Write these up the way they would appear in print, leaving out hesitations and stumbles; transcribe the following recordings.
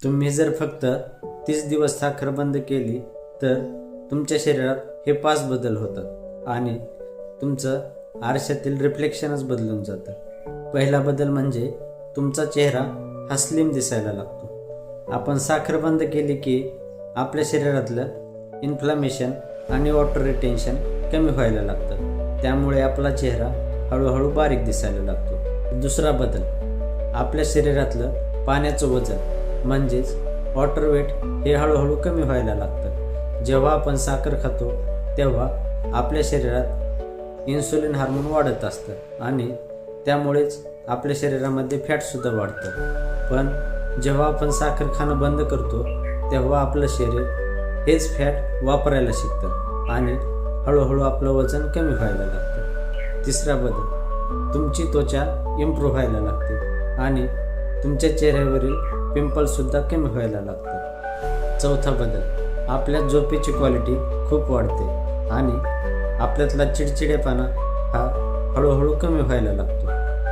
तुम्ही जर फक्त 30 दिवस साखर बंद केली तर तुमच्या शरीरात हे 5 बदल होतात आणि तुमचं आरशातील रिफ्लेक्शनच बदलून जातं। पहिला बदल म्हणजे तुमचा चेहरा हा स्लिम दिसायला लागतो। आपण साखर बंद केली की आपल्या शरीरातलं इन्फ्लामेशन आणि वॉटर रिटेन्शन कमी व्हायला लागतं, त्यामुळे आपला चेहरा हळूहळू बारीक दिसायला लागतो। दुसरा बदल, आपल्या शरीरातलं पाण्याचं वजन म्हणजेच वॉटर वेट हे हळूहळू कमी व्हायला लागतं। जेव्हा आपण साखर खातो तेव्हा आपल्या शरीरात इन्सुलिन हार्मोन वाढत असतं आणि त्यामुळेच आपल्या शरीरामध्ये फॅटसुद्धा वाढतं। पण जेव्हा आपण साखर खाणं बंद करतो तेव्हा आपलं शरीर हेच फॅट वापरायला शिकतं आणि हळूहळू आपलं वजन कमी व्हायला लागतं। तिसरा बदल, तुमची त्वचा इम्प्रूव्ह व्हायला लागते आणि तुमच्या चेहऱ्यावरील पिंपल्ससुद्धा कमी व्हायला लागतं। चौथा बदल, आपल्या झोपेची क्वालिटी खूप वाढते आणि आपल्यातला चिडचिडेपणा हा हळूहळू कमी व्हायला लागतो।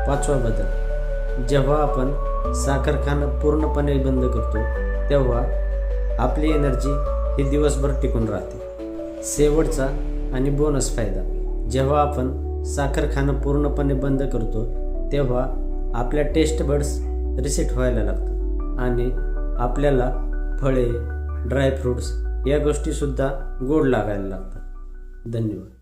पाचवा बदल, जेव्हा आपण साखर खाणं पूर्णपणे बंद करतो तेव्हा आपली एनर्जी ही दिवसभर टिकून राहते। शेवटचा आणि बोनस फायदा, जेव्हा आपण साखर खाणं पूर्णपणे बंद करतो तेव्हा आपल्या टेस्ट बड्स रिसेट व्हायला लागतात आणि आपल्याला फळे, ड्रायफ्रूट्स या गोष्टीसुद्धा गोड लागायला लागतात। धन्यवाद।